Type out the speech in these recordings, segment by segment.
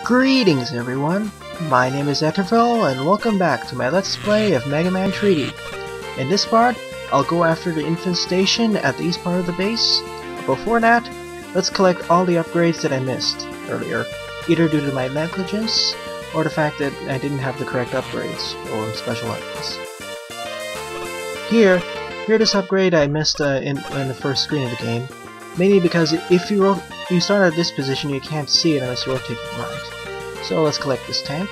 Greetings everyone, my name is Etterville and welcome back to my Let's Play of Mega Man 3D. In this part, I'll go after the infestation at the east part of the base. But before that, let's collect all the upgrades that I missed earlier, either due to my negligence or the fact that I didn't have the correct upgrades or special items. Here this upgrade I missed in the first screen of the game, mainly because if you start at this position you can't see it unless you rotate it right. So let's collect this tank.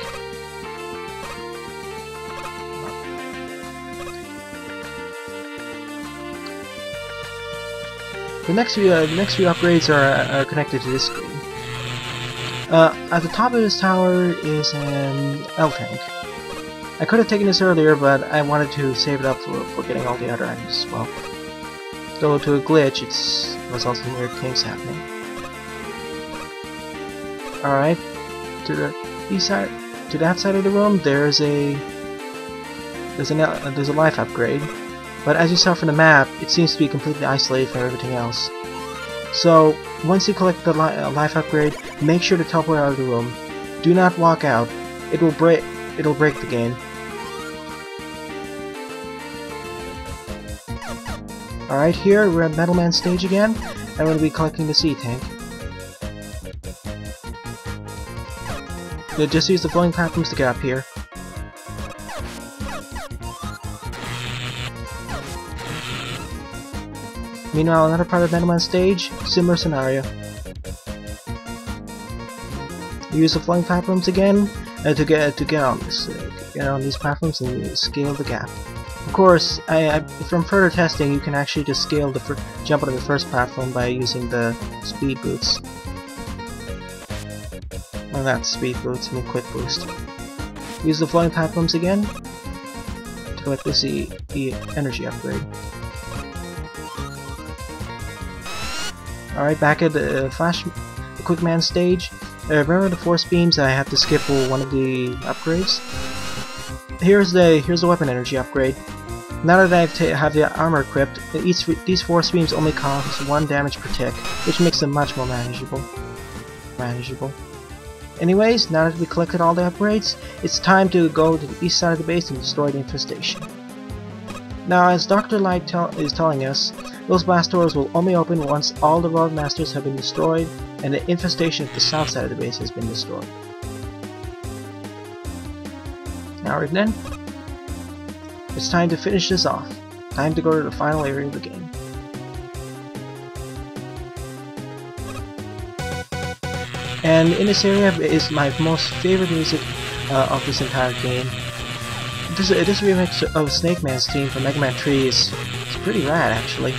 The next few upgrades are connected to this screen. At the top of this tower is an L tank. I could have taken this earlier, but I wanted to save it up for getting all the other items as well. Though to a glitch, it's results in weird things happening. Alright, to the east side, to that side of the room, there's a life upgrade. But as you saw from the map, it seems to be completely isolated from everything else. So once you collect the life upgrade, make sure to teleport out of the room. Do not walk out. It'll break the game. Alright, here we're at Metal Man stage again. I'm going to be collecting the sea tank. Just use the flowing platforms to get up here. Meanwhile, another part of Metal Man stage, similar scenario. Use the flowing platforms again to get on these platforms and scale the gap. Of course, from further testing, you can actually just scale jump onto the first platform by using the speed boots. Well, not speed boots, I mean quick boost. Use the flowing platforms again to collect the energy upgrade. Alright, back at the Quick Man stage. Remember the force beams? I have to skip one of the upgrades. Here's the weapon energy upgrade. Now that I have the armor equipped, these force beams only cause 1 damage per tick, which makes them much more manageable. Anyways, now that we collected all the upgrades, it's time to go to the east side of the base and destroy the infestation. Now, as Dr. Light is telling us, those blast doors will only open once all the Rogue Masters have been destroyed and the infestation at the south side of the base has been destroyed. Alright then, it's time to finish this off. Time to go to the final area of the game. And in this area is my most favorite music of this entire game. This remix of Snake Man's theme from Mega Man 3 is pretty rad, actually.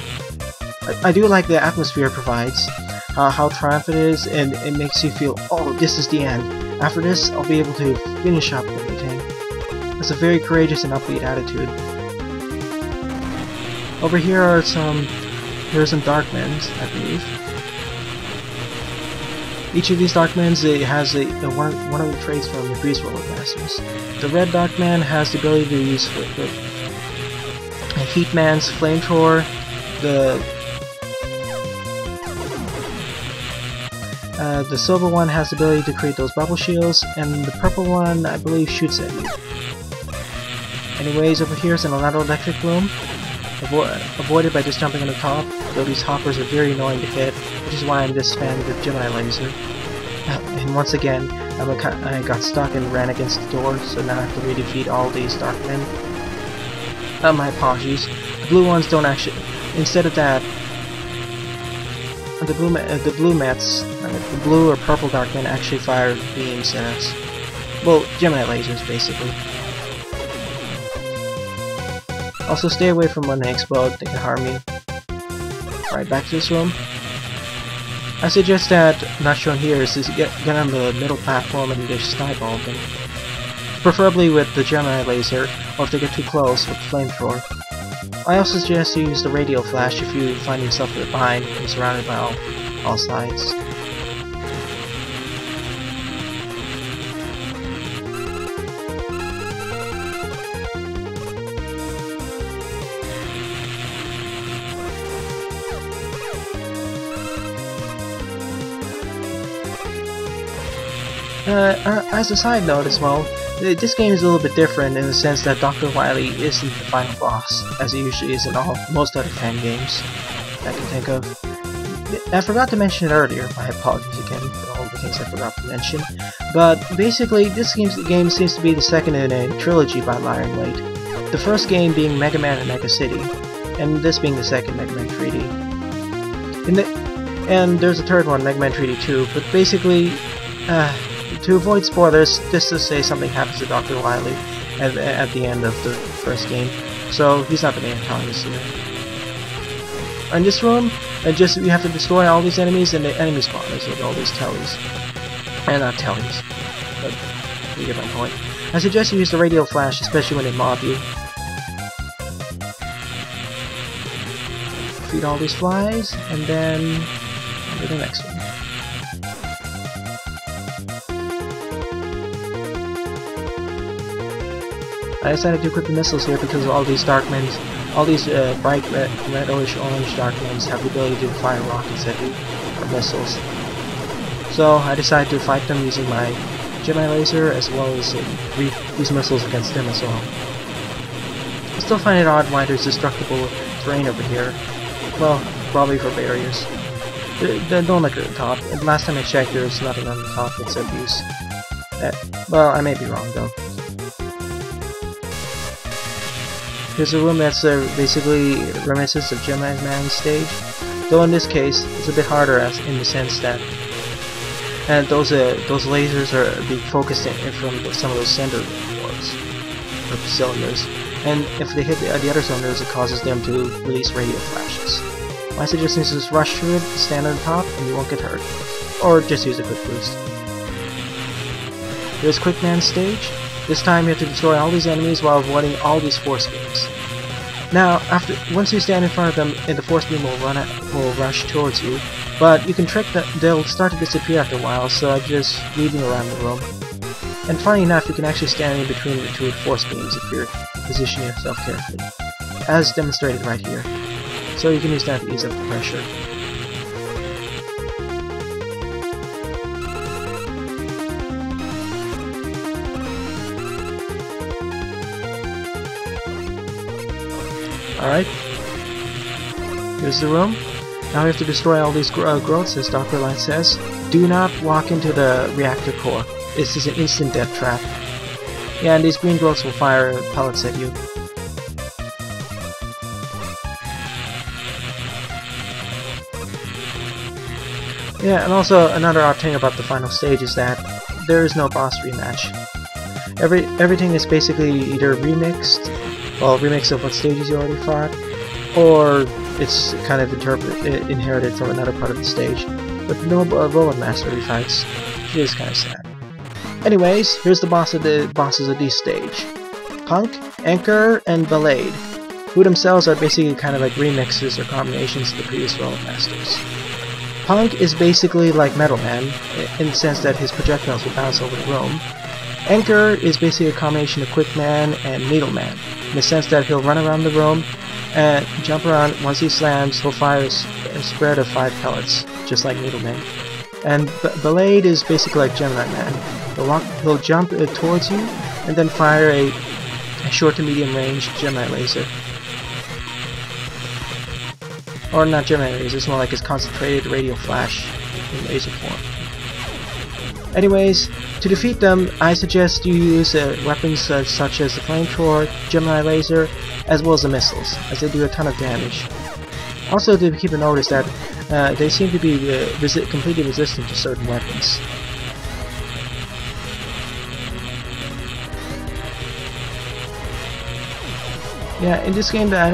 I do like the atmosphere it provides, how triumphant it is, and it makes you feel, oh, this is the end. After this, I'll be able to finish up everything. It's a very courageous and upbeat attitude. Over here are some Darkmans, I believe. Each of these Darkmans has one of the traits from the Grease Roller Masters. The red Darkman has the ability to use Heatman's Flamethrower. The silver one has the ability to create those bubble shields, and the purple one, I believe, shoots at you. Anyways, over here is an electric room, avoided by just jumping on the top, though these hoppers are very annoying to hit, which is why I'm just spamming the Gemini laser. And once again, I got stuck and ran against the door, so now I have to redefeat all these Darkmen. My apologies. The blue ones don't actually. Instead of that, the blue or purple Darkmen actually fire beams at us. Well, Gemini lasers, basically. Also, stay away from when they explode; they can harm you. Alright, back to this room. I suggest that, not shown here, is to get on the middle platform and just snipe all of them. Preferably with the Gemini laser, or if they get too close, with the flamethrower. I also suggest you use the radial flash if you find yourself behind and surrounded by all sides. As a side note as well, this game is a little bit different in the sense that Dr. Wily isn't the final boss, as he usually is in most other fan games I can think of. I forgot to mention it earlier, my apologies again for all the things I forgot to mention, but basically this game seems to be the second in a trilogy by lierinwait, the first game being Mega Man and Mega City, and this being the second Mega Man 3D. And there's a third one, Mega Man 3D 2, but basically, to avoid spoilers, just to say something happens to Dr. Wily at the end of the first game, so he's not the main antagonist here. In this room, you have to destroy all these enemies and the enemy spawners with all these tellies. And not tellies, but you get my point. I suggest you use the radio flash, especially when they mob you. Feed all these flies, and then do the next one. I decided to equip the missiles here because all these darkmans, all these bright reddish orange darkmans have the ability to fire rockets at you, or missiles. So I decided to fight them using my Gemini laser as well as use missiles against them as well. I still find it odd why there's destructible terrain over here. Well, probably for barriers. Don't look at the top. And last time I checked, there's nothing on the top except these. Well, I may be wrong though. Here's a room that's basically reminiscent of Gemini Man's stage, though in this case it's a bit harder in the sense that those lasers are being focused from some of those center orbs or cylinders, and if they hit the other cylinders, it causes them to release radio flashes. My suggestion is just rush through it, stand on the top, and you won't get hurt, or just use a quick boost. Here's Quick Man's stage. This time you have to destroy all these enemies while avoiding all these force beams. Now, once you stand in front of them, the force beam will rush towards you, but you can trick them; they'll start to disappear after a while, so I just leave them around the room. And funny enough, you can actually stand in between the two force beams if you're positioning yourself carefully, as demonstrated right here. So you can use that to ease up the pressure. Alright, here's the room. Now we have to destroy all these growths, as Dr. Light says. Do not walk into the reactor core. This is an instant death trap. Yeah, and these green growths will fire pellets at you. Yeah, and also another odd thing about the final stage is that there is no boss rematch. Everything is basically either remixed, well, remix of what stages you already fought, or it's kind of inherited from another part of the stage. But no Roland Master refights, which is kind of sad. Anyways, here's the bosses of this stage: Punk, Anchor, and Blade, who themselves are basically kind of like remixes or combinations of the previous Roland Masters. Punk is basically like Metal Man, in the sense that his projectiles will bounce over the room. Anchor is basically a combination of Quick Man and Needle Man, in the sense that he'll run around the room and jump around. Once he slams, he'll fire a spread of 5 pellets, just like Needle Man. And Blade is basically like Gemini Man. He'll jump towards you and then fire a short to medium range Gemini laser. Or not Gemini laser, it's more like his concentrated radio flash in laser form. Anyways, to defeat them, I suggest you use weapons such as the flamethrower, Gemini laser, as well as the missiles, as they do a ton of damage. Also, to keep a notice that they seem to be completely resistant to certain weapons. Yeah, in this game, I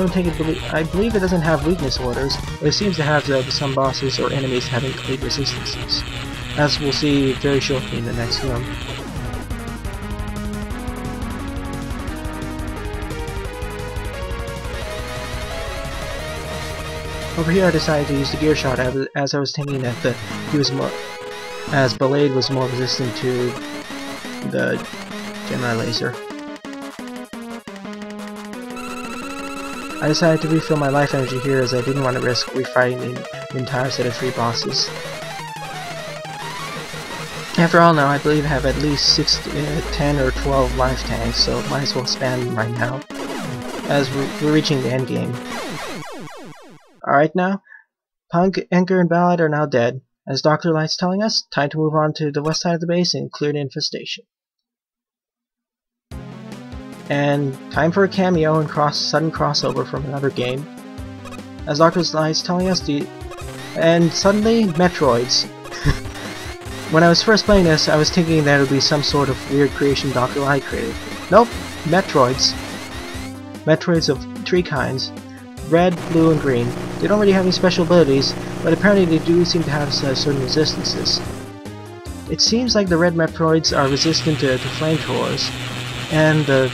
believe it doesn't have weakness orders, but it seems to have some bosses or enemies having complete resistances, as we'll see very shortly in the next room. Over here I decided to use the gear shot as I was thinking that as Blade was more resistant to the Gemini laser. I decided to refill my life energy here as I didn't want to risk refighting the entire set of 3 bosses. After all, now I believe I have at least 10 or 12 life tanks, so might as well spam them right now, as we're reaching the end game. Alright now, Punk, Anchor, and Ballad are now dead. As Dr. Light's telling us, time to move on to the west side of the base and clear the infestation. And time for a cameo and sudden crossover from another game. As Dr. Light's telling us, and suddenly, Metroids. When I was first playing this, I was thinking that it would be some sort of weird creation Dr. Light created. Nope, Metroids. Metroids of three kinds. Red, blue, and green. They don't really have any special abilities, but apparently they do seem to have certain resistances. It seems like the red Metroids are resistant to flamethrowers, and the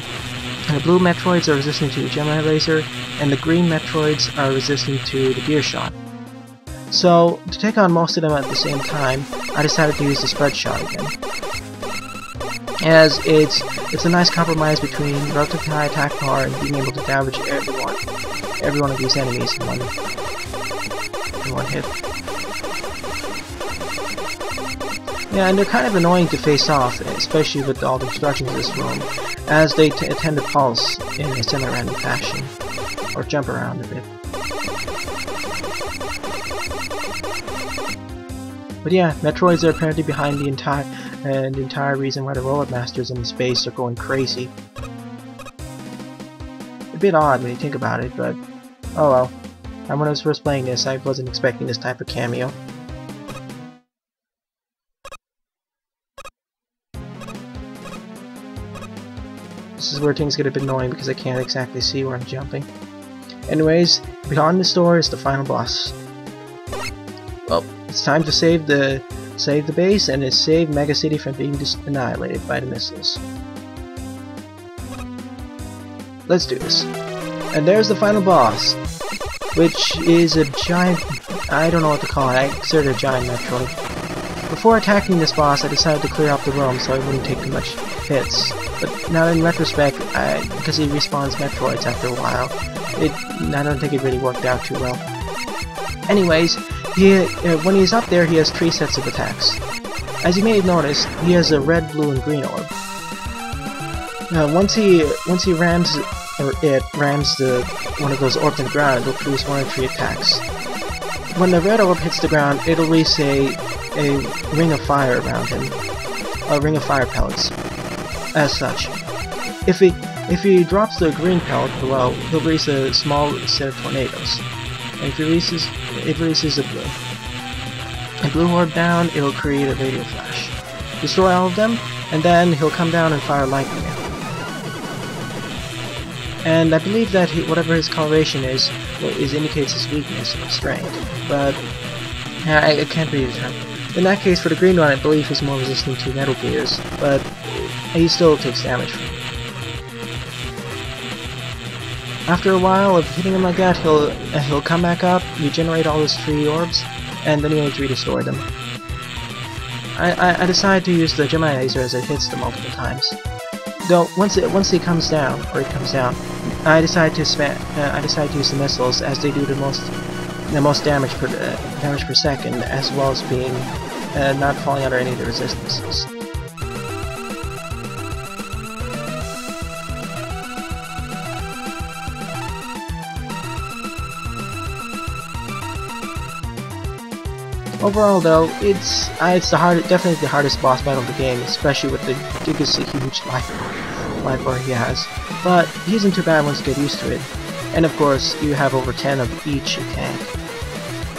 blue Metroids are resistant to the Gemini laser, and the green Metroids are resistant to the gear shot. So, to take on most of them at the same time, I decided to use the spread shot again. As it's a nice compromise between relatively high attack power and being able to damage every one of these enemies in one hit. Yeah, and they're kind of annoying to face off, especially with all the obstructions in this room, as they tend to pulse in a semi-random fashion, or jump around a bit. But yeah, Metroids are apparently behind the entire reason why the Robot Masters in space are going crazy. A bit odd when you think about it, but oh well. And when I was first playing this, I wasn't expecting this type of cameo. This is where things get a bit annoying because I can't exactly see where I'm jumping. Anyways, beyond this door is the final boss. Well, it's time to save the base and save Mega City from being annihilated by the missiles. Let's do this. And there's the final boss, which is a giant, I don't know what to call it, I consider it a giant Metroid. Before attacking this boss, I decided to clear out the room so I wouldn't take too much hits. But now in retrospect, because he respawns Metroids after a while, I don't think it really worked out too well. Anyways, when he's up there, he has 3 sets of attacks. As you may have noticed, he has a red, blue, and green orb. Once he rams one of those orbs in the ground, it'll produce 1 of 3 attacks. When the red orb hits the ground, it'll release a ring of fire around him, a ring of fire pellets. As such, if he drops the green pellet below, he'll release a small set of tornadoes. And if he releases a blue orb down, it'll create a radio flash. Destroy all of them, and then he'll come down and fire lightning at them. And I believe that whatever his coloration is indicates his weakness or strength, but I can't really determine. In that case, for the green one, I believe he's more resistant to metal gears, but he still takes damage from it. After a while of hitting him like that, he'll come back up, regenerate all his 3 orbs, and then he'll need to redestroy them. I decided to use the Gemini laser as it hits them multiple times. Though once he comes down, I decided to use the missiles as they do the most damage per second, as well as being not falling under any of the resistances. Overall, though, it's definitely the hardest boss battle of the game, especially with the ridiculously huge life bar he has. But he isn't too bad once you get used to it. And of course, you have over 10 of each tank.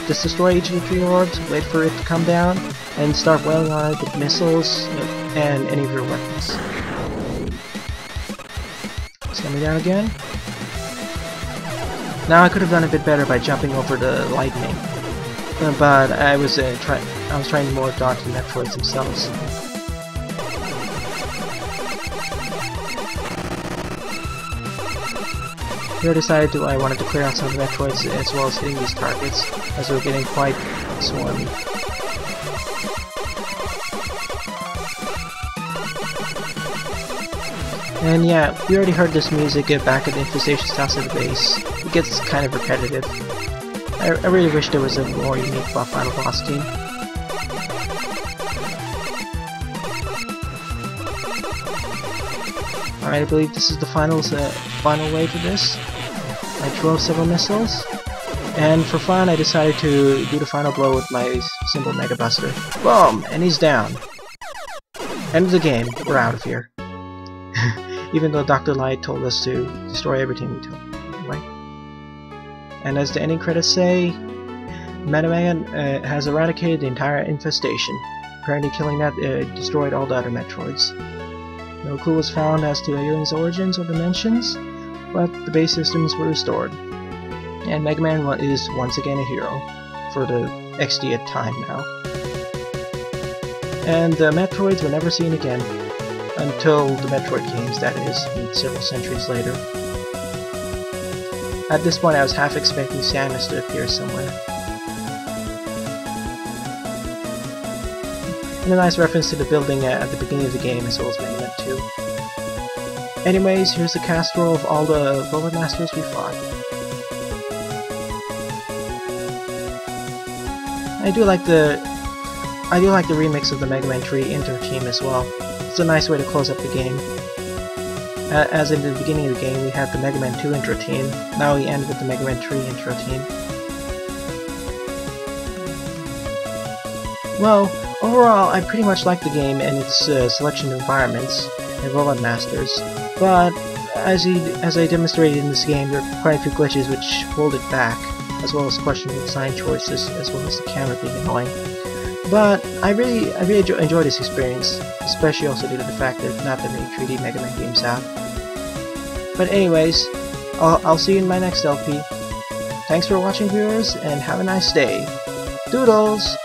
Just destroy each of the 3 orbs, wait for it to come down, and start wailing on it with missiles and any of your weapons. It's coming down again. Now I could have done a bit better by jumping over the lightning. But I was trying more to dodge the Metroids themselves. Here I decided I wanted to clear out some of the Metroids as well as hitting these targets, as we're getting quite swarmy. And yeah, we already heard this music back at the infestation house of the base. It gets kind of repetitive. I really wish there was a more unique final boss team. Alright, I believe this is the final wave of this. I throw several missiles, and for fun I decided to do the final blow with my simple Mega Buster. Boom! And he's down. End of the game. We're out of here. Even though Dr. Light told us to destroy everything we took. Anyway. And as the ending credits say, Mega Man has eradicated the entire infestation. Apparently killing that destroyed all the other Metroids. No clue was found as to Alien's origins or dimensions, but the base systems were restored. And Mega Man is once again a hero, for the XDth time now. And the Metroids were never seen again, until the Metroid games, that is, several centuries later. At this point I was half expecting Samus to appear somewhere. And a nice reference to the building at the beginning of the game as well as Mega Man 2. Anyways, here's the cast roll of all the Bullet Masters we fought. I do like the remix of the Mega Man 3 Inter team as well. It's a nice way to close up the game. As in the beginning of the game we had the Mega Man 2 intro team, now we end with the Mega Man 3 intro team. Well, overall I pretty much like the game and its selection of environments and Bullet Masters, but as I demonstrated in this game, there are quite a few glitches which hold it back, as well as questionable design choices, as well as the camera being annoying. But I really enjoy this experience, especially also due to the fact that not that many 3D Mega Man games out. But anyways, I'll see you in my next LP. Thanks for watching, viewers, and have a nice day. Doodles!